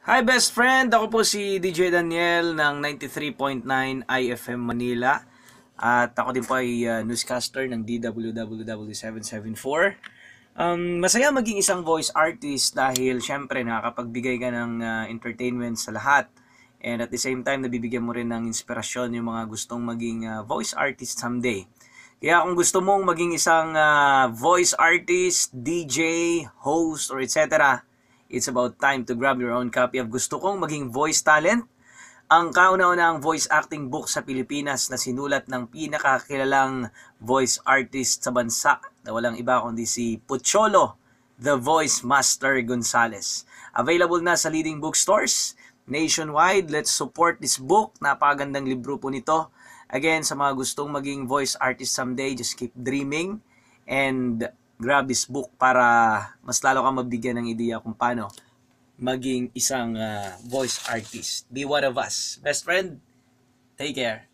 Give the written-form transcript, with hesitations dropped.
Hi best friend! Ako po si DJ Daniel ng 93.9 IFM Manila. At ako din po ay newscaster ng DWWW 774. Masaya maging isang voice artist dahil syempre nakakapagbigay ka ng entertainment sa lahat. And at the same time, nabibigyan mo rin ng inspirasyon yung mga gustong maging voice artist someday. Kaya kung gusto mong maging isang voice artist, DJ, host, or etc., it's about time to grab your own copy of Gusto Kong Maging Voice Talent, ang kauna-unahang voice acting book sa Pilipinas na sinulat ng pinakakilalang voice artist sa bansa na walang iba kundi si Pucholo, the Voice Master Gonzales. Available na sa leading bookstores nationwide. Let's support this book. Napakagandang libro po nito. Again, sa mga gustong maging voice artist someday, just keep dreaming and grab this book para mas lalo kang mabigyan ng ideya kung paano maging isang voice artist. Be one of us. Best friend, take care.